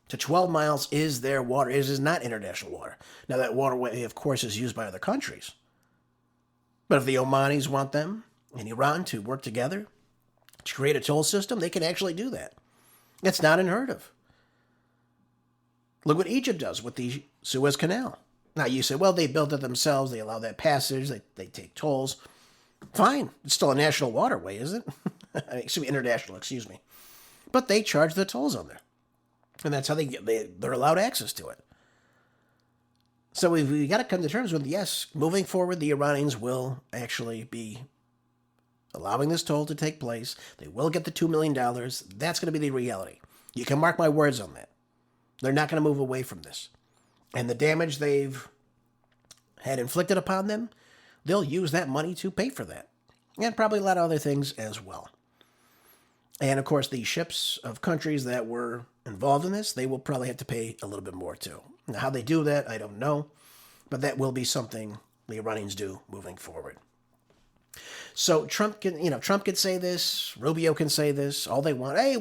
to 12 miles is their water. It is not international water. Now, that waterway, of course, is used by other countries. But if the Omanis want them and Iran to work together to create a toll system, they can actually do that. It's not unheard of. Look what Egypt does with the Suez Canal. Now, you say, well, they built it themselves. They allow that passage. They take tolls. Fine. It's still a national waterway, isn't it? International, excuse me. But they charge the tolls on there. And that's how they're allowed access to it. So we got to come to terms with, yes, moving forward, the Iranians will actually be allowing this toll to take place. They will get the $2 million. That's going to be the reality. You can mark my words on that. They're not going to move away from this. And the damage they've had inflicted upon them, they'll use that money to pay for that. And probably a lot of other things as well. And of course, the ships of countries that were involved in this, they will probably have to pay a little bit more too. Now, how they do that, I don't know. But that will be something the Iranians do moving forward. So Trump can say this, Rubio can say this, all they want. Hey,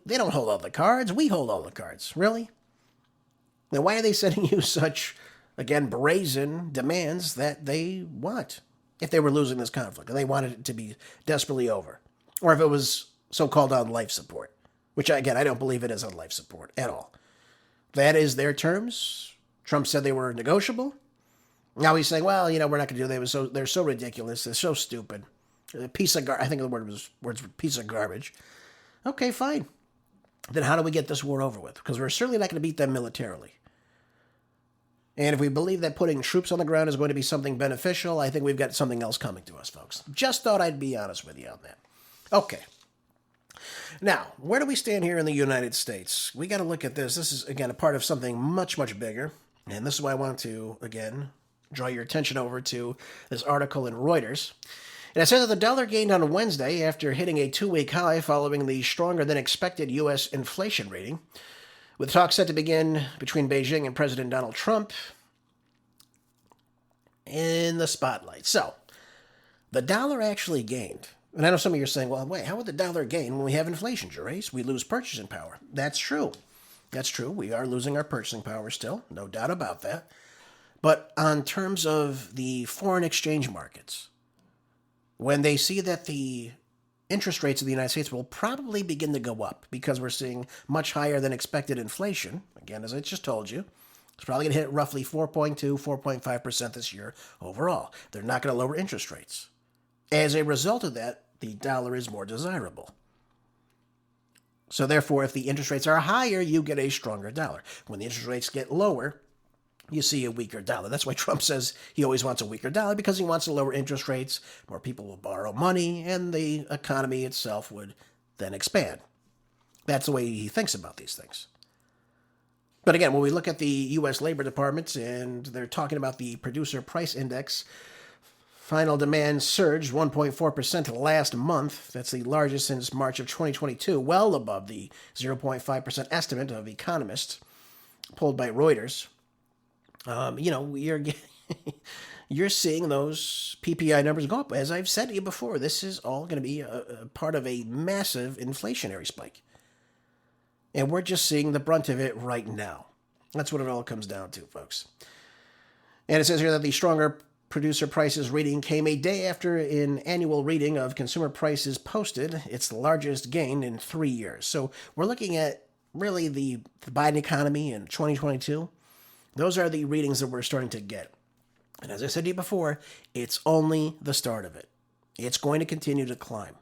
they don't hold all the cards. We hold all the cards. Really? Then why are they sending you such, again, brazen demands that they want? If they were losing this conflict and they wanted it to be desperately over. Or if it was so-called on life support, which, again, I don't believe it is on life support at all. That is their terms. Trump said they were negotiable. Now he's saying, well, we're not going to do that. They're so ridiculous. They're so stupid. A piece of I think the words were piece of garbage. Okay, fine. Then how do we get this war over with? Because we're certainly not going to beat them militarily. And if we believe that putting troops on the ground is going to be something beneficial, I think we've got something else coming to us, folks. Just thought I'd be honest with you on that. Okay. Now, where do we stand here in the United States? We got to look at this. This is, again, a part of something much, much bigger. And this is why I want to, again, draw your attention over to this article in Reuters. And it says that the dollar gained on Wednesday after hitting a 2-week high following the stronger-than-expected U.S. inflation reading, with talks set to begin between Beijing and President Donald Trump in the spotlight. So, the dollar actually gained. And I know some of you are saying, well, wait, how would the dollar gain when we have inflation, Gervais? We lose purchasing power. That's true. That's true. We are losing our purchasing power still. No doubt about that. But on terms of the foreign exchange markets, when they see that the interest rates of the United States will probably begin to go up because we're seeing much higher than expected inflation, again, as I just told you, it's probably going to hit roughly 4.2, 4.5% this year overall. They're not going to lower interest rates. As a result of that, the dollar is more desirable. So therefore, if the interest rates are higher, you get a stronger dollar. When the interest rates get lower, you see a weaker dollar. That's why Trump says he always wants a weaker dollar, because he wants to lower interest rates, more people will borrow money, and the economy itself would then expand. That's the way he thinks about these things. But again, when we look at the U.S. Labor Department, and they're talking about the Producer Price Index, final demand surged 1.4% last month. That's the largest since March of 2022, well above the 0.5% estimate of economists pulled by Reuters. You're seeing those PPI numbers go up. As I've said to you before, this is all going to be a part of a massive inflationary spike. And we're just seeing the brunt of it right now. That's what it all comes down to, folks. And it says here that the stronger producer prices reading came a day after an annual reading of consumer prices posted its largest gain in 3 years. So we're looking at really the Biden economy in 2022. Those are the readings that we're starting to get. And as I said to you before, it's only the start of it. It's going to continue to climb.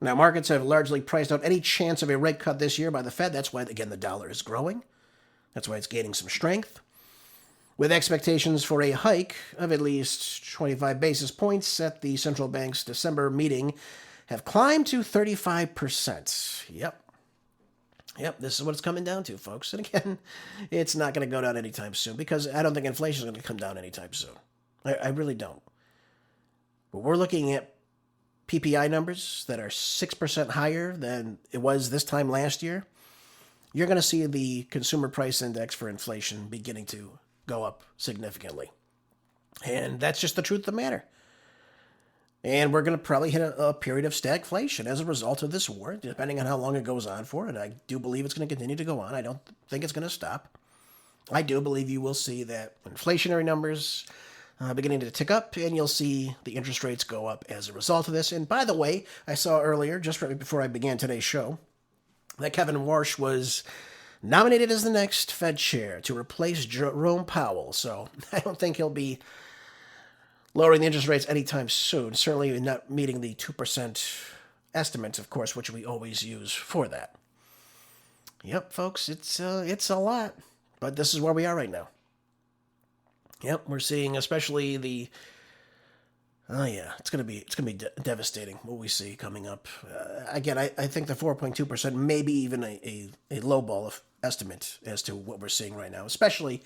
Now, markets have largely priced out any chance of a rate cut this year by the Fed. That's why, again, the dollar is growing. That's why it's gaining some strength. with expectations for a hike of at least 25 basis points at the central bank's December meeting have climbed to 35%. Yep, this is what it's coming down to, folks. And again, it's not going to go down anytime soon because I don't think inflation is going to come down anytime soon. I really don't. But we're looking at PPI numbers that are 6% higher than it was this time last year. You're going to see the consumer price index for inflation beginning to go up significantly. And that's just the truth of the matter. And we're going to probably hit a period of stagflation as a result of this war, depending on how long it goes on for. And I do believe it's going to continue to go on. I don't think it's going to stop. I do believe you will see that inflationary numbers beginning to tick up, and you'll see the interest rates go up as a result of this. And by the way, I saw earlier, just right before I began today's show, that Kevin Warsh was nominated as the next Fed chair to replace Jerome Powell. So I don't think he'll be lowering the interest rates anytime soon. Certainly not meeting the 2% estimate, of course, which we always use for that. Yep, folks, it's a lot, but this is where we are right now. Yep, we're seeing especially the. It's gonna be devastating what we see coming up. Again, I think the 4.2% may be even a lowball of estimate as to what we're seeing right now, especially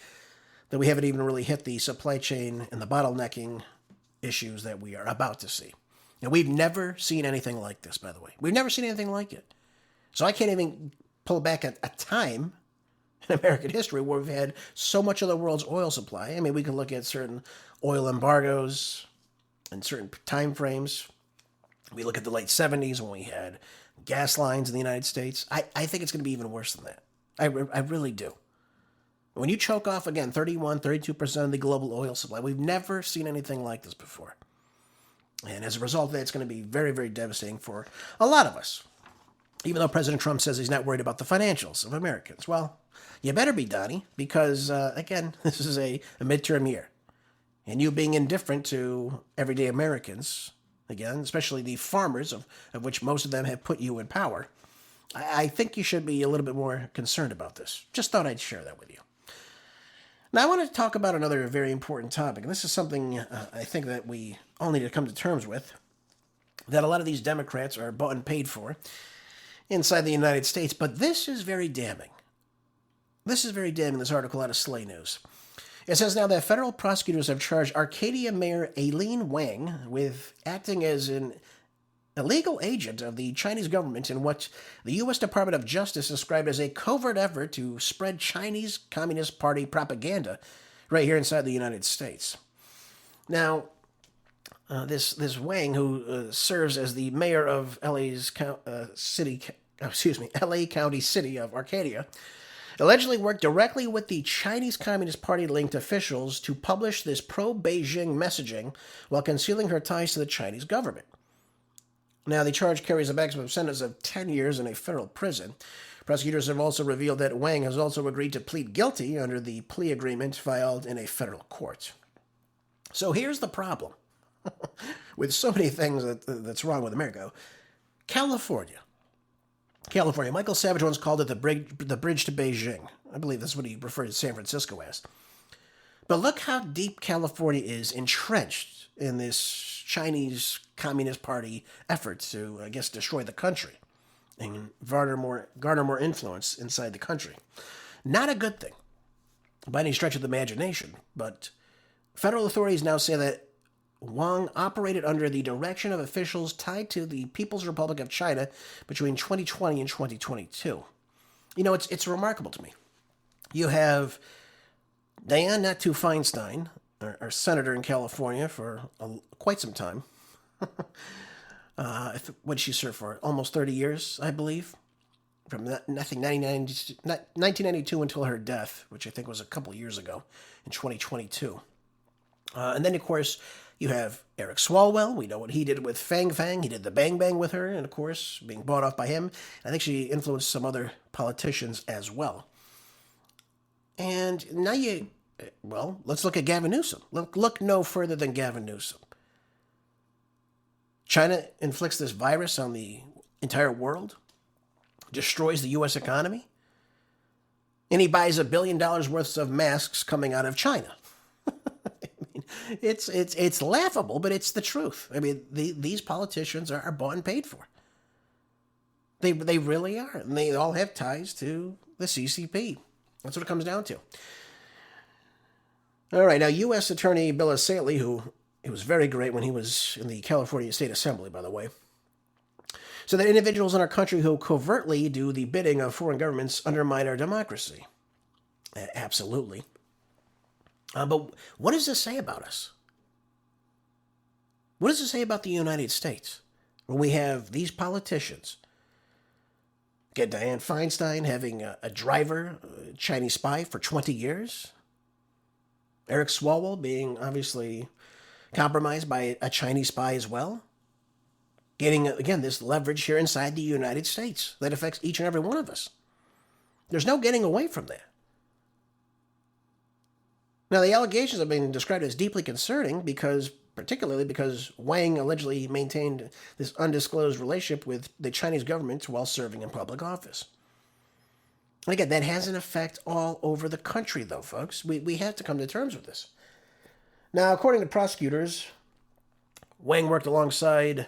that we haven't even really hit the supply chain and the bottlenecking issues that we are about to see. Now, we've never seen anything like this, by the way. We've never seen anything like it. So I can't even pull back a time in American history where we've had so much of the world's oil supply. I mean, we can look at certain oil embargoes and certain time frames. We look at the late 70s when we had gas lines in the United States. I think it's going to be even worse than that. I really do. When you choke off, again, 32% of the global oil supply, we've never seen anything like this before. And as a result of that, it's going to be very, very devastating for a lot of us. Even though President Trump says he's not worried about the financials of Americans. Well, you better be, Donnie, because, again, this is a midterm year. And you being indifferent to everyday Americans, again, especially the farmers, of which most of them have put you in power, I think you should be a little bit more concerned about this. Just thought I'd share that with you. Now, I want to talk about another very important topic, and this is something I think that we all need to come to terms with, that a lot of these Democrats are bought and paid for inside the United States, but this is very damning. This is very damning, this article out of Slay News. It says now that federal prosecutors have charged Arcadia Mayor Aileen Wang with acting as an illegal agent of the Chinese government in what the U.S. Department of Justice described as a covert effort to spread Chinese Communist Party propaganda right here inside the United States. Now, this Wang, who serves as the mayor of LA County City of Arcadia, allegedly worked directly with the Chinese Communist Party-linked officials to publish this pro-Beijing messaging while concealing her ties to the Chinese government. Now, the charge carries a maximum sentence of 10 years in a federal prison. Prosecutors have also revealed that Wang has also agreed to plead guilty under the plea agreement filed in a federal court. So here's the problem with so many things that's wrong with America. California. Michael Savage once called it the bridge to Beijing. I believe that's what he referred to San Francisco as. But look how deep California is entrenched in this Chinese Communist Party effort to, I guess, destroy the country and garner more influence inside the country. Not a good thing by any stretch of the imagination, but federal authorities now say that Wang operated under the direction of officials tied to the People's Republic of China between 2020 and 2022. You know, it's remarkable to me. You have Dianne Natu Feinstein, our senator in California for quite some time. What did she serve for? Almost 30 years, I believe. From 1992 until her death, which I think was a couple years ago in 2022. And then, of course, you have Eric Swalwell. We know what he did with Fang Fang. He did the Bang Bang with her, and of course, being bought off by him. I think she influenced some other politicians as well. And now let's look at Gavin Newsom. Look no further than Gavin Newsom. China inflicts this virus on the entire world, destroys the U.S. economy, and he buys $1 billion worth of masks coming out of China. it's laughable, but it's the truth. I mean, these politicians are bought and paid for. They really are, and they all have ties to the CCP. That's what it comes down to. All right, now U.S. Attorney Bill O'Reilly, who he was very great when he was in the California State Assembly, by the way, so that individuals in our country who covertly do the bidding of foreign governments undermine our democracy. Absolutely. But what does this say about us? What does it say about the United States when we have these politicians? Get Dianne Feinstein having a driver, a Chinese spy for 20 years. Eric Swalwell being obviously compromised by a Chinese spy as well. Getting, again, this leverage here inside the United States that affects each and every one of us. There's no getting away from that. Now, the allegations have been described as deeply concerning particularly because Wang allegedly maintained this undisclosed relationship with the Chinese government while serving in public office. And again, that has an effect all over the country, though, folks. We have to come to terms with this. Now, according to prosecutors, Wang worked alongside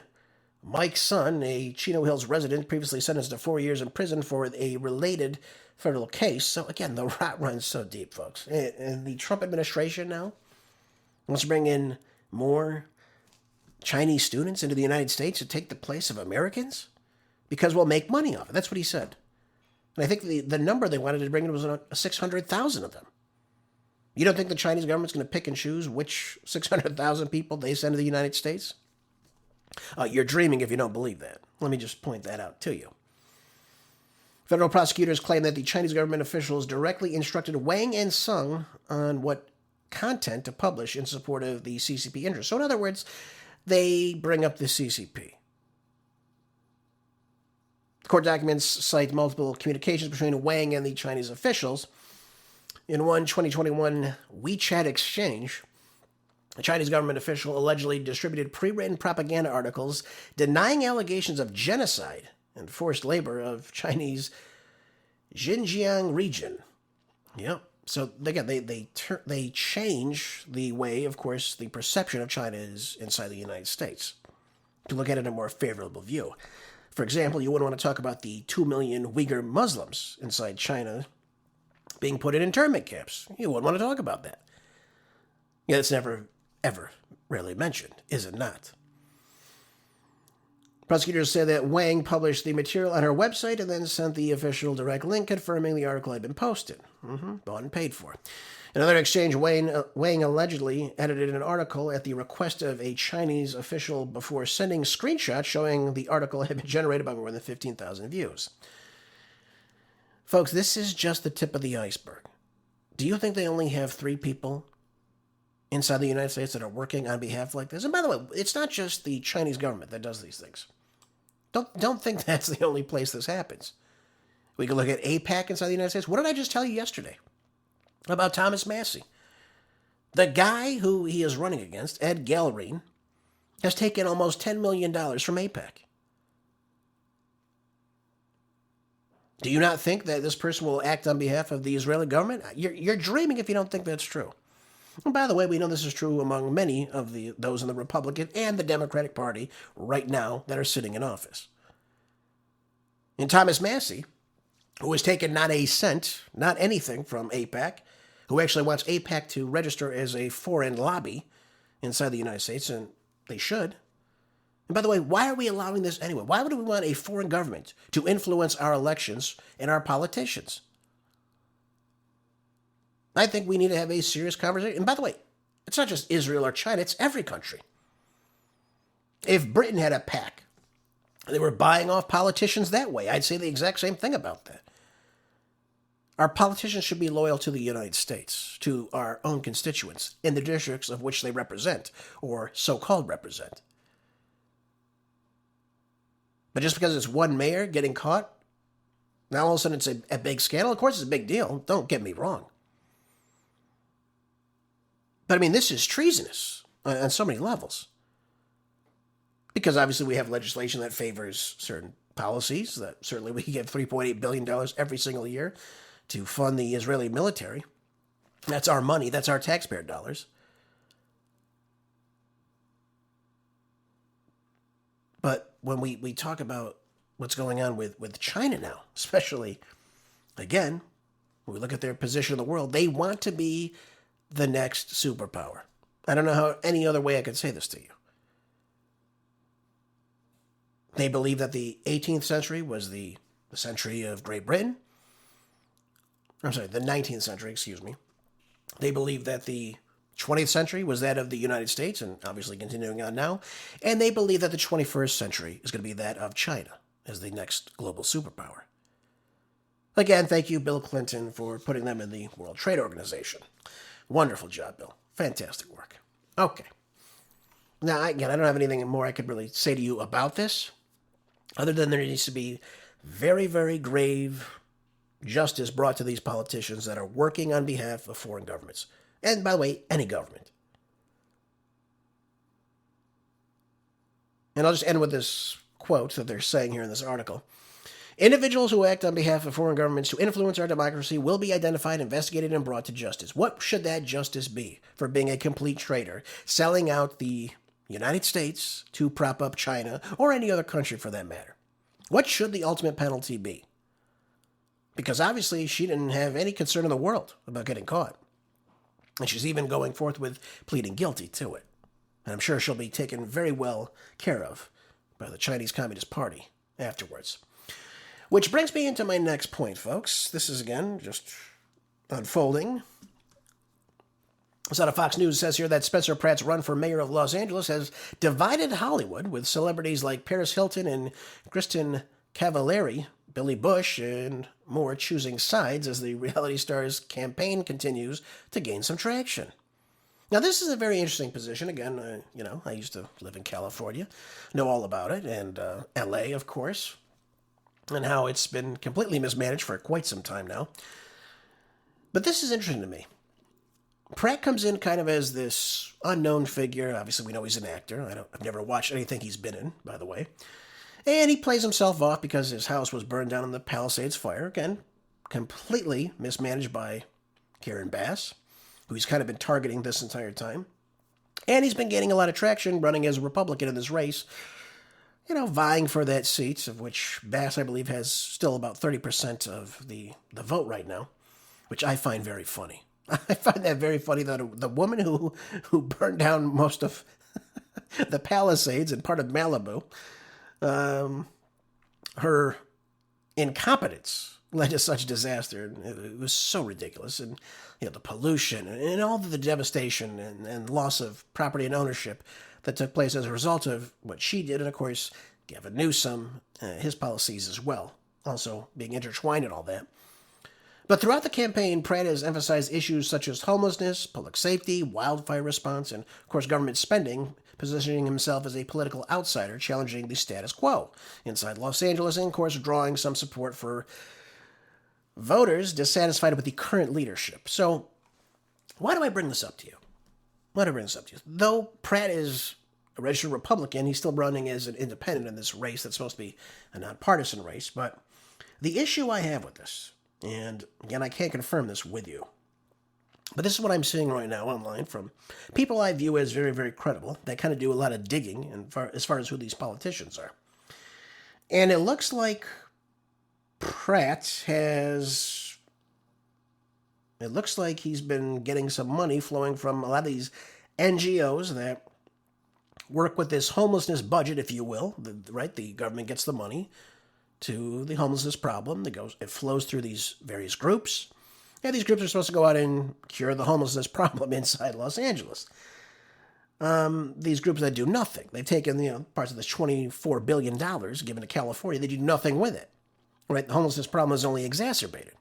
Mike's son, a Chino Hills resident previously sentenced to 4 years in prison for a related federal case. So again, the rot runs so deep, folks. And the Trump administration now wants to bring in more Chinese students into the United States to take the place of Americans because we'll make money off it. That's what he said. And I think the number they wanted to bring in was 600,000 of them. You don't think the Chinese government's going to pick and choose which 600,000 people they send to the United States? You're dreaming if you don't believe that. Let me just point that out to you. Federal prosecutors claim that the Chinese government officials directly instructed Wang and Sung on what content to publish in support of the CCP interests. So in other words, they bring up the CCP. Court documents cite multiple communications between Wang and the Chinese officials. In one 2021 WeChat exchange, a Chinese government official allegedly distributed pre-written propaganda articles denying allegations of genocide and forced labor of Chinese Xinjiang region. Yep. So again, they change the way, of course, the perception of China is inside the United States to look at it in a more favorable view. For example, you wouldn't want to talk about the 2 million Uyghur Muslims inside China being put in internment camps. You wouldn't want to talk about that. Yeah, it's never, ever really mentioned, is it not? Prosecutors said that Wang published the material on her website and then sent the official direct link confirming the article had been posted. Bought and paid for. In another exchange, Wang allegedly edited an article at the request of a Chinese official before sending screenshots showing the article had been generated by more than 15,000 views. Folks, this is just the tip of the iceberg. Do you think they only have 3 people inside the United States that are working on behalf like this? And by the way, it's not just the Chinese government that does these things. Don't think that's the only place this happens. We can look at AIPAC inside the United States. What did I just tell you yesterday about Thomas Massie? The guy who he is running against, Ed Gallerine, has taken almost $10 million from AIPAC. Do you not think that this person will act on behalf of the Israeli government? You're dreaming if you don't think that's true. And by the way, we know this is true among many of those in the Republican and the Democratic Party right now that are sitting in office. And Thomas Massie, who has taken not a cent, not anything from AIPAC, who actually wants AIPAC to register as a foreign lobby inside the United States, and they should. And by the way, why are we allowing this anyway? Why would we want a foreign government to influence our elections and our politicians? I think we need to have a serious conversation. And by the way, it's not just Israel or China, it's every country. If Britain had a PAC, they were buying off politicians that way, I'd say the exact same thing about that. Our politicians should be loyal to the United States, to our own constituents, in the districts of which they represent, or so-called represent. But just because it's one mayor getting caught, now all of a sudden it's a big scandal? Of course it's a big deal, don't get me wrong. But I mean, this is treasonous on so many levels. Because obviously we have legislation that favors certain policies, that certainly we give $3.8 billion every single year to fund the Israeli military. That's our money, that's our taxpayer dollars. when we talk about what's going on with China now, especially, again, when we look at their position in the world, they want to be the next superpower. I don't know how any other way I could say this to you. They believe that the 18th century was the century of Great Britain. I'm sorry, the 19th century, excuse me. They believe that the 20th century was that of the United States, and obviously continuing on now. And they believe that the 21st century is going to be that of China as the next global superpower. Again, thank you, Bill Clinton, for putting them in the World Trade Organization. Wonderful job, Bill. Fantastic work. Okay. Now, again, I don't have anything more I could really say to you about this, other than there needs to be very, very grave justice brought to these politicians that are working on behalf of foreign governments. And, by the way, any government. And I'll just end with this quote that they're saying here in this article. Individuals who act on behalf of foreign governments to influence our democracy will be identified, investigated, and brought to justice. What should that justice be for being a complete traitor, selling out the United States to prop up China, or any other country for that matter? What should the ultimate penalty be? Because obviously she didn't have any concern in the world about getting caught. And she's even going forth with pleading guilty to it. And I'm sure she'll be taken very well care of by the Chinese Communist Party afterwards. Which brings me into my next point, folks. This is, again, just unfolding. This out of Fox News says here that Spencer Pratt's run for mayor of Los Angeles has divided Hollywood, with celebrities like Paris Hilton and Kristin Cavallari, Billy Bush, and more choosing sides as the reality star's campaign continues to gain some traction. Now, this is a very interesting position. Again, I used to live in California, know all about it, and L.A., of course, and how it's been completely mismanaged for quite some time now. But this is interesting to me. Pratt comes in kind of as this unknown figure. Obviously, we know he's an actor. I've never watched anything he's been in, by the way. And he plays himself off because his house was burned down in the Palisades fire. Again, completely mismanaged by Karen Bass, who he's kind of been targeting this entire time. And he's been gaining a lot of traction running as a Republican in this race, vying for that seat, of which Bass, I believe, has still about 30% of the vote right now, which I find very funny. I find that very funny that the woman who burned down most of the Palisades and part of Malibu, her incompetence led to such disaster. It was so ridiculous. And, the pollution and all of the devastation and loss of property and ownership that took place as a result of what she did. And, of course, Gavin Newsom, his policies as well, also being intertwined in all that. But throughout the campaign, Pratt has emphasized issues such as homelessness, public safety, wildfire response, and, of course, government spending, positioning himself as a political outsider, challenging the status quo inside Los Angeles, and, of course, drawing some support for voters dissatisfied with the current leadership. So, why do I bring this up to you? Though Pratt is a registered Republican, he's still running as an independent in this race that's supposed to be a nonpartisan race. But the issue I have with this, and again, I can't confirm this with you, but this is what I'm seeing right now online from people I view as very, very credible, that kind of do a lot of digging as far as who these politicians are. And it looks like Pratt he's been getting some money flowing from a lot of these NGOs that work with this homelessness budget, if you will. The government gets the money to the homelessness problem. It flows through these various groups. And these groups are supposed to go out and cure the homelessness problem inside Los Angeles. These groups that do nothing. They've taken, parts of this $24 billion given to California. They do nothing with it. Right? The homelessness problem is only exacerbated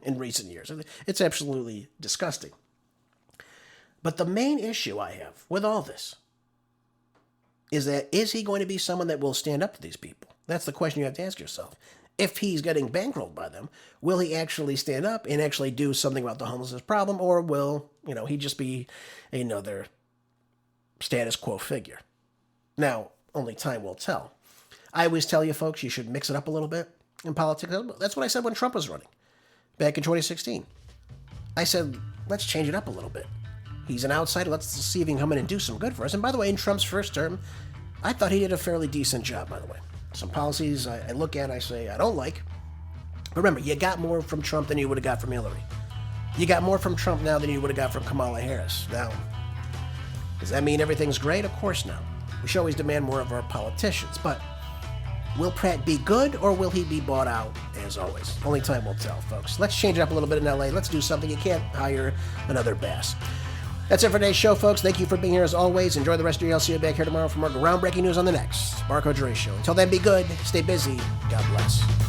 in recent years. It's absolutely disgusting. But the main issue I have with all this is he going to be someone that will stand up to these people? That's the question you have to ask yourself. If he's getting bankrolled by them, will he actually stand up and actually do something about the homelessness problem, or will, he just be another status quo figure? Now, only time will tell. I always tell you, folks, you should mix it up a little bit in politics. That's what I said when Trump was running back in 2016. I said, let's change it up a little bit. He's an outsider. Let's see if he can come in and do some good for us. And by the way, in Trump's first term, I thought he did a fairly decent job, by the way. Some policies I look at, I say I don't like. But remember, you got more from Trump than you would have got from Hillary. You got more from Trump now than you would have got from Kamala Harris. Now, does that mean everything's great? Of course not. We should always demand more of our politicians. But will Pratt be good, or will he be bought out, as always? Only time will tell, folks. Let's change it up a little bit in L.A. Let's do something. You can't hire another bass. That's it for today's show, folks. Thank you for being here as always. Enjoy the rest of your day. I'll see you back here tomorrow for more groundbreaking news on the next Marco Dre Show. Until then, be good, stay busy, God bless.